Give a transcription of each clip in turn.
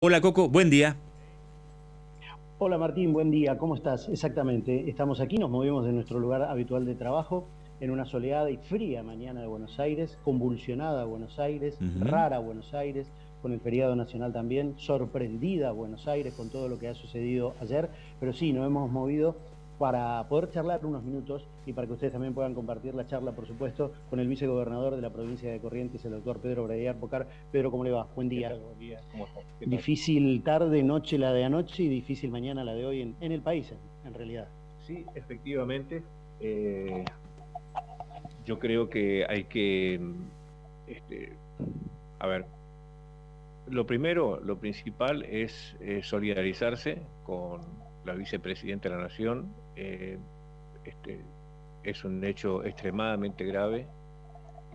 Hola Coco, buen día. Hola Martín, buen día, ¿cómo estás? Exactamente, estamos aquí, nos movimos de nuestro lugar habitual de trabajo en una soleada y fría mañana de Buenos Aires, convulsionada Buenos Aires, Ujú. rara Buenos Aires, con el feriado nacional también, sorprendida Buenos Aires con todo lo que ha sucedido ayer, pero sí, nos hemos movido para poder charlar unos minutos y para que ustedes también puedan compartir la charla, por supuesto, con el vicegobernador de la provincia de Corrientes, el doctor Pedro Braguiar Bocar. Pedro, ¿cómo le va? Buen ¿Qué día. tal? Buen día. ¿Cómo estás? ¿Qué tal? Difícil tarde, noche la de anoche y difícil mañana la de hoy en el país, en realidad. Sí, efectivamente. eh, yo creo que hay que, este, a ver, lo primero, lo principal es solidarizarse con la vicepresidenta de la Nación. Este, es un hecho extremadamente grave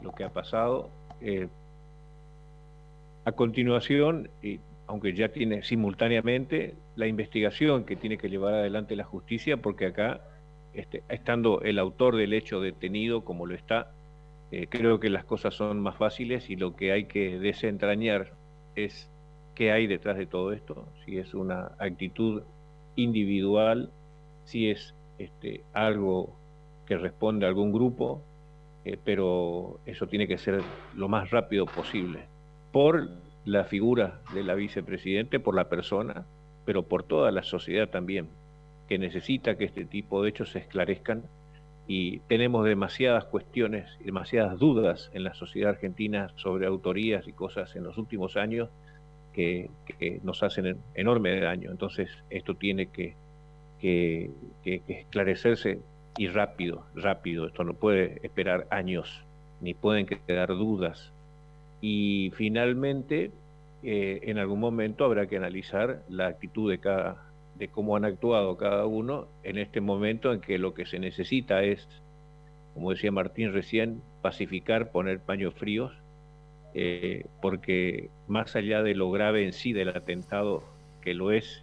lo que ha pasado. A continuación, y aunque ya tiene simultáneamente la investigación que tiene que llevar adelante la justicia, porque acá, estando el autor del hecho detenido como lo está, creo que las cosas son más fáciles y lo que hay que desentrañar es qué hay detrás de todo esto, si es una actitud individual, si es algo que responde a algún grupo, pero eso tiene que ser lo más rápido posible, por la figura de la vicepresidente, por la persona, pero por toda la sociedad también, que necesita que este tipo de hechos se esclarezcan y tenemos demasiadas cuestiones y demasiadas dudas en la sociedad argentina sobre autorías y cosas en los últimos años que nos hacen enorme daño. Entonces, esto tiene que, que esclarecerse y rápido, rápido. Esto no puede esperar años, ni pueden quedar dudas. Y finalmente, en algún momento habrá que analizar la actitud de cómo han actuado cada uno en este momento en que lo que se necesita es, como decía Martín recién, pacificar, poner paños fríos, porque más allá de lo grave en sí del atentado, que lo es,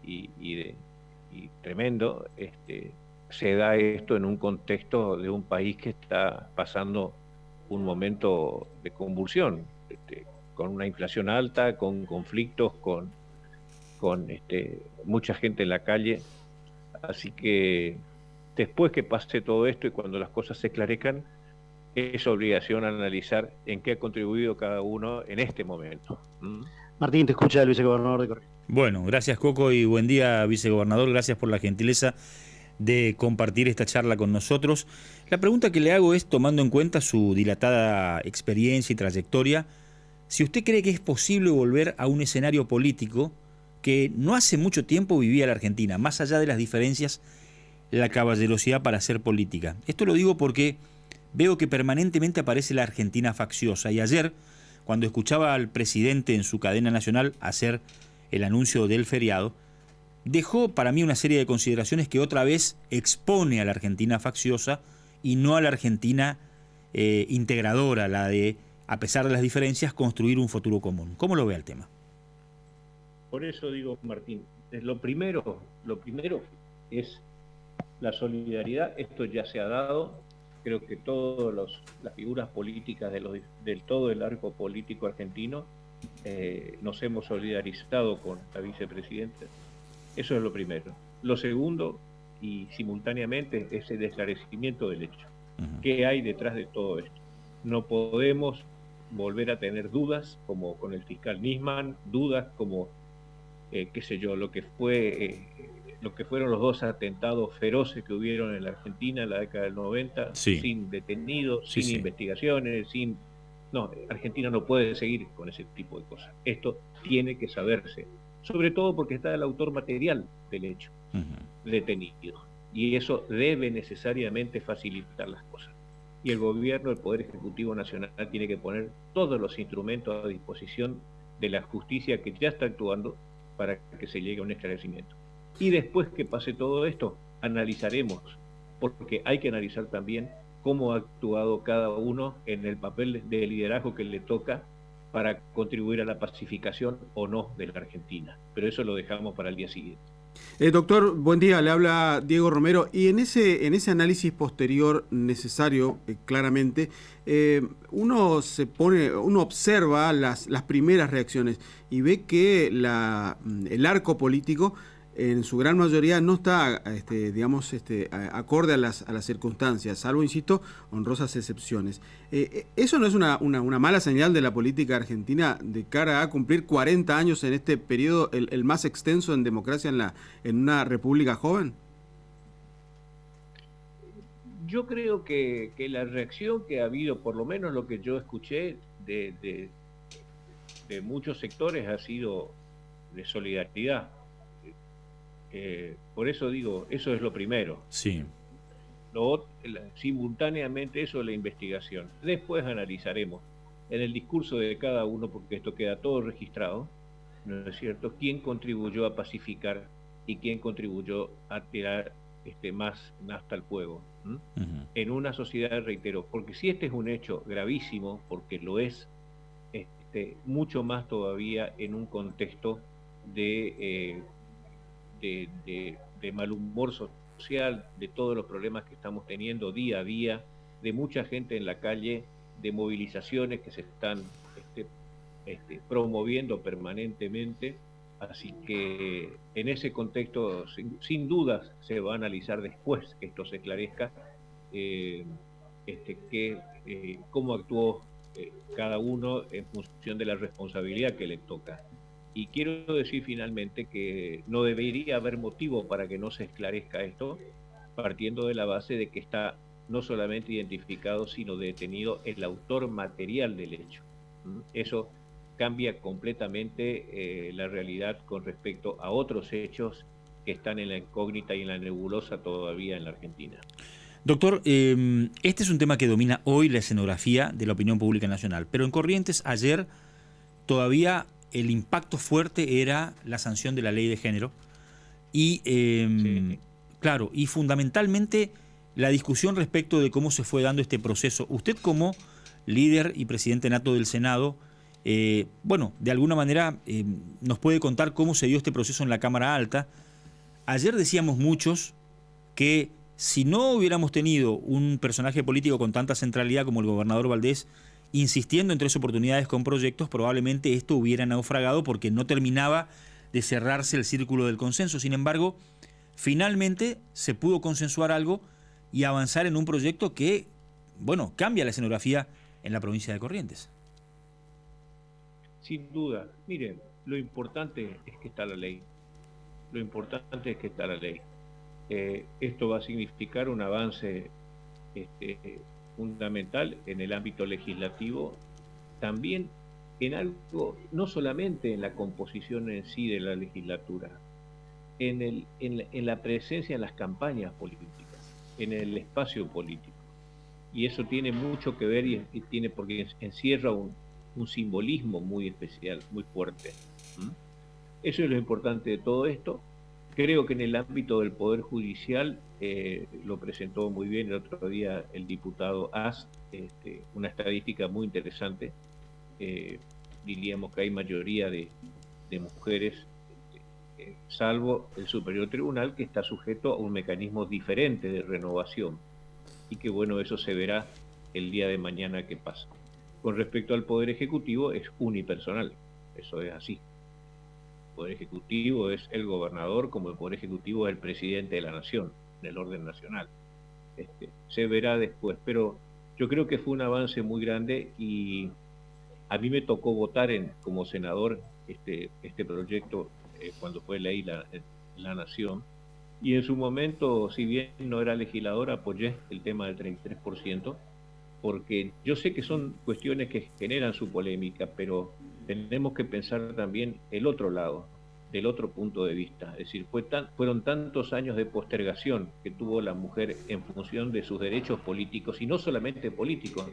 y y tremendo, se da esto en un contexto de un país que está pasando un momento de convulsión, con una inflación alta, con conflictos, con mucha gente en la calle. Así que después que pase todo esto y cuando las cosas se esclarezcan, es obligación analizar en qué ha contribuido cada uno en este momento. ¿Mm? Martín, te escucha el vicegobernador de Corrientes. Bueno, gracias Coco y buen día vicegobernador, gracias por la gentileza de compartir esta charla con nosotros. La pregunta que le hago es, tomando en cuenta su dilatada experiencia y trayectoria, si usted cree que es posible volver a un escenario político que no hace mucho tiempo vivía la Argentina, más allá de las diferencias, la caballerosidad para hacer política. Esto lo digo porque veo que permanentemente aparece la Argentina facciosa y ayer, cuando escuchaba al presidente en su cadena nacional hacer el anuncio del feriado, dejó para mí una serie de consideraciones que otra vez expone a la Argentina facciosa y no a la Argentina integradora, la de, a pesar de las diferencias, construir un futuro común. ¿Cómo lo ve el tema? Por eso digo, Martín, lo primero es la solidaridad. Esto ya se ha dado. Creo que todas las figuras políticas del todo el arco político argentino nos hemos solidarizado con la vicepresidenta. Eso es lo primero. Lo segundo, y simultáneamente, es el esclarecimiento del hecho. Uh -huh. ¿Qué hay detrás de todo esto? No podemos volver a tener dudas como con el fiscal Nisman, dudas como qué sé yo, lo que fueron los dos atentados feroces que hubieron en la Argentina en la década del 90, Sí, sin detenidos, sí, sin sí. investigaciones, sin... No, Argentina no puede seguir con ese tipo de cosas. Esto tiene que saberse, sobre todo porque está el autor material del hecho Uh -huh. detenido. Y eso debe necesariamente facilitar las cosas. Y el gobierno, el Poder Ejecutivo Nacional, tiene que poner todos los instrumentos a disposición de la justicia que ya está actuando para que se llegue a un esclarecimiento. Y después que pase todo esto, analizaremos, porque hay que analizar también cómo ha actuado cada uno en el papel de liderazgo que le toca para contribuir a la pacificación o no de la Argentina. Pero eso lo dejamos para el día siguiente. Doctor, buen día, le habla Diego Romero. Y en ese análisis posterior necesario, claramente, uno observa las primeras reacciones y ve que el arco político en su gran mayoría no está, digamos, acorde a las circunstancias, salvo, insisto, honrosas excepciones. ¿Eso no es una mala señal de la política argentina de cara a cumplir 40 años en este periodo, el más extenso en democracia en una república joven? Yo creo que la reacción que ha habido, por lo menos lo que yo escuché de muchos sectores, ha sido de solidaridad. Por eso digo, eso es lo primero. Sí. Simultáneamente eso es la investigación. Después analizaremos en el discurso de cada uno, porque esto queda todo registrado, ¿no es cierto?, quién contribuyó a pacificar y quién contribuyó a tirar más nafta al fuego. En una sociedad, reitero, porque si este es un hecho gravísimo, porque lo es, mucho más todavía en un contexto de mal humor social, de todos los problemas que estamos teniendo día a día, de mucha gente en la calle, de movilizaciones que se están promoviendo permanentemente. Así que en ese contexto, sin dudas, se va a analizar después que esto se esclarezca, cómo actuó cada uno en función de la responsabilidad que le toca. Y quiero decir finalmente que no debería haber motivo para que no se esclarezca esto, partiendo de la base de que está no solamente identificado, sino detenido el autor material del hecho. Eso cambia completamente la realidad con respecto a otros hechos que están en la incógnita y en la nebulosa todavía en la Argentina. Doctor, este es un tema que domina hoy la escenografía de la opinión pública nacional, pero en Corrientes ayer todavía el impacto fuerte era la sanción de la ley de género y, sí, claro, y fundamentalmente la discusión respecto de cómo se fue dando este proceso. Usted como líder y presidente nato del Senado, bueno, de alguna manera nos puede contar cómo se dio este proceso en la Cámara Alta. Ayer decíamos muchos que si no hubiéramos tenido un personaje político con tanta centralidad como el gobernador Valdés, insistiendo en 3 oportunidades con proyectos, probablemente esto hubiera naufragado porque no terminaba de cerrarse el círculo del consenso. Sin embargo, finalmente se pudo consensuar algo y avanzar en un proyecto que, bueno, cambia la escenografía en la provincia de Corrientes. Sin duda. Miren, lo importante es que está la ley. Lo importante es que está la ley. Esto va a significar un avance fundamental en el ámbito legislativo, también en algo, no solamente en la composición en sí de la legislatura, en la presencia en las campañas políticas, en el espacio político. Y eso tiene mucho que ver y tiene, porque encierra un simbolismo muy especial, muy fuerte. Eso es lo importante de todo esto. Creo que en el ámbito del Poder Judicial lo presentó muy bien el otro día el diputado Ast, una estadística muy interesante. Diríamos que hay mayoría de mujeres, salvo el Superior Tribunal, que está sujeto a un mecanismo diferente de renovación. Y que bueno, eso se verá el día de mañana que pasa. Con respecto al Poder Ejecutivo, es unipersonal, eso es así. El Poder Ejecutivo es el gobernador, como el Poder Ejecutivo es el presidente de la nación, del orden nacional. Se verá después, pero yo creo que fue un avance muy grande y a mí me tocó votar como senador este proyecto cuando fue ley la nación, y en su momento, si bien no era legislador, apoyé el tema del 33%, porque yo sé que son cuestiones que generan su polémica, pero tenemos que pensar también el otro lado, del otro punto de vista. Es decir, fueron tantos años de postergación que tuvo la mujer en función de sus derechos políticos, y no solamente políticos.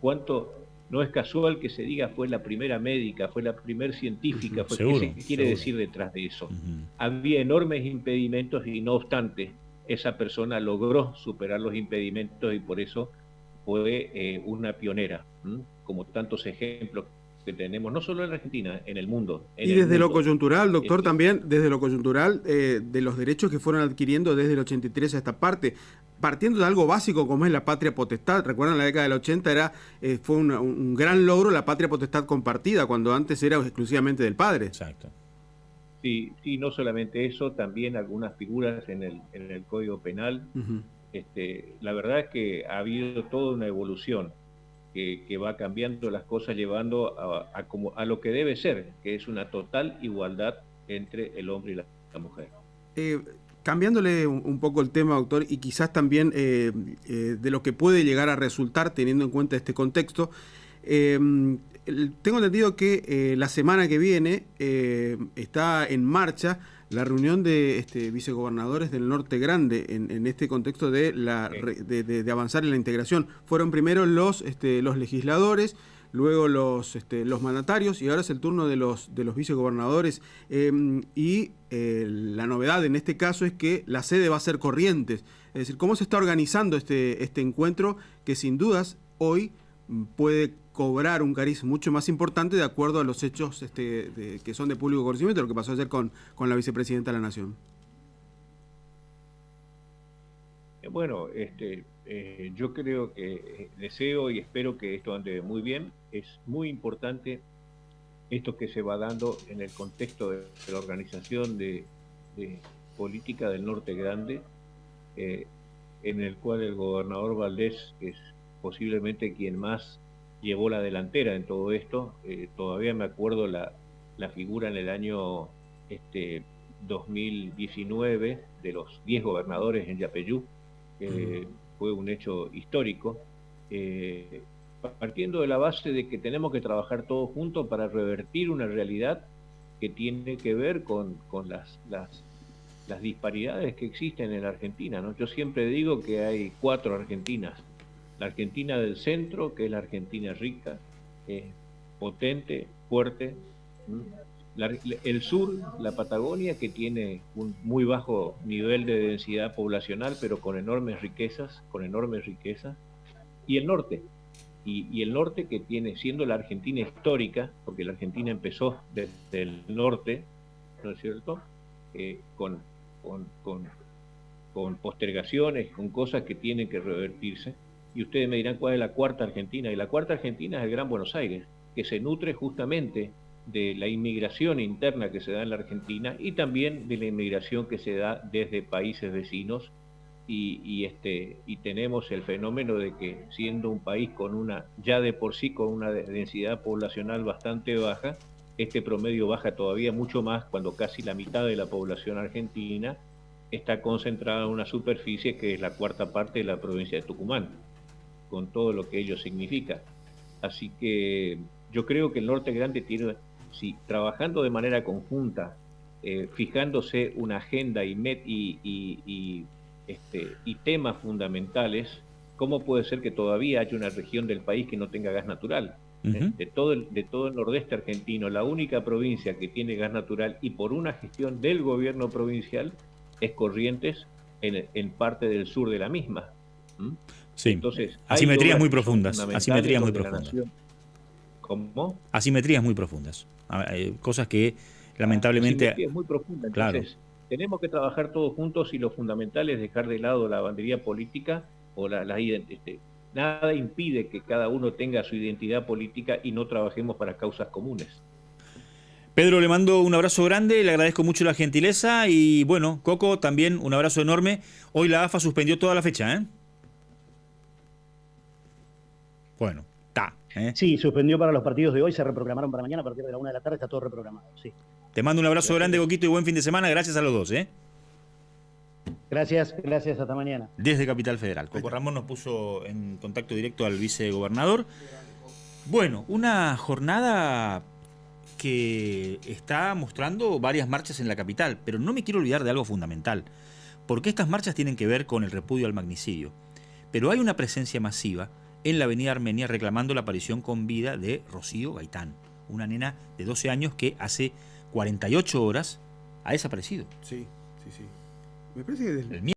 Cuánto no es casual que se diga fue la primera médica, fue la primera científica, pues ¿qué se quiere decir detrás de eso? Había enormes impedimentos y no obstante, esa persona logró superar los impedimentos y por eso fue una pionera, como tantos ejemplos que tenemos, no solo en la Argentina, en el mundo. Y desde lo coyuntural, doctor, también, desde lo coyuntural, de los derechos que fueron adquiriendo desde el 83 a esta parte, partiendo de algo básico como es la patria potestad. Recuerdan, la década del 80 fue un gran logro la patria potestad compartida, cuando antes era exclusivamente del padre. Exacto. Sí, no solamente eso, también algunas figuras en el Código Penal. La verdad es que ha habido toda una evolución que va cambiando las cosas, llevando a lo que debe ser, que es una total igualdad entre el hombre y la mujer. Cambiándole un poco el tema, doctor, y quizás también de lo que puede llegar a resultar teniendo en cuenta este contexto, tengo entendido que la semana que viene está en marcha la reunión de vicegobernadores del Norte Grande en este contexto de avanzar en la integración. Fueron primero los legisladores, luego los mandatarios, y ahora es el turno de los vicegobernadores. La novedad en este caso es que la sede va a ser Corrientes. Es decir, ¿cómo se está organizando este encuentro que sin dudas hoy puede cobrar un cariz mucho más importante de acuerdo a los hechos que son de público conocimiento, lo que pasó ayer con la vicepresidenta de la Nación? Bueno, yo creo que deseo y espero que esto ande muy bien. Es muy importante esto que se va dando en el contexto de la organización de política del Norte Grande, en el cual el gobernador Valdés es posiblemente quien más llevó la delantera en todo esto. Todavía me acuerdo la figura en el año 2019 de los 10 gobernadores en Yapeyú. Fue un hecho histórico, partiendo de la base de que tenemos que trabajar todos juntos para revertir una realidad que tiene que ver con las disparidades que existen en la Argentina, ¿no? Yo siempre digo que hay 4 Argentinas: la Argentina del centro, que es la Argentina rica, potente, fuerte; el sur, la Patagonia, que tiene un muy bajo nivel de densidad poblacional, pero con enormes riquezas, y el norte. Y el norte, que tiene, siendo la Argentina histórica, porque la Argentina empezó desde el norte, ¿no es cierto?, con postergaciones, con cosas que tienen que revertirse. Y ustedes me dirán cuál es la cuarta Argentina, y la cuarta Argentina es el Gran Buenos Aires, que se nutre justamente de la inmigración interna que se da en la Argentina y también de la inmigración que se da desde países vecinos, y tenemos el fenómeno de que, siendo un país ya de por sí con una densidad poblacional bastante baja, este promedio baja todavía mucho más cuando casi la mitad de la población argentina está concentrada en una superficie que es la cuarta parte de la provincia de Tucumán, con todo lo que ello significa. Así que yo creo que el Norte Grande tiene, trabajando de manera conjunta, fijándose una agenda y temas fundamentales. ¿Cómo puede ser que todavía haya una región del país que no tenga gas natural? De todo el nordeste argentino, la única provincia que tiene gas natural, y por una gestión del gobierno provincial, es Corrientes, en parte del sur de la misma. Sí. Entonces, asimetrías muy profundas. Asimetrías muy profundas. ¿Cómo? Asimetrías muy profundas. Cosas que lamentablemente... Asimetrías muy profundas. Entonces, claro, tenemos que trabajar todos juntos, y lo fundamental es dejar de lado la bandería política o nada impide que cada uno tenga su identidad política y no trabajemos para causas comunes. Pedro, le mando un abrazo grande, le agradezco mucho la gentileza, y bueno, Coco, también un abrazo enorme. Hoy la AFA suspendió toda la fecha, ¿eh? Bueno, está. Sí, suspendió para los partidos de hoy, se reprogramaron para mañana a partir de la 1 de la tarde, está todo reprogramado, sí. Te mando un abrazo grande, Coquito, y buen fin de semana. Gracias a los dos, ¿eh? Gracias, hasta mañana. Desde Capital Federal. Coco Ramón nos puso en contacto directo al vicegobernador. Bueno, una jornada que está mostrando varias marchas en la capital, pero no me quiero olvidar de algo fundamental, porque estas marchas tienen que ver con el repudio al magnicidio. Pero hay una presencia masiva en la avenida Armenia reclamando la aparición con vida de Rocío Gaitán, una nena de 12 años que hace 48 horas ha desaparecido. Sí. Me parece que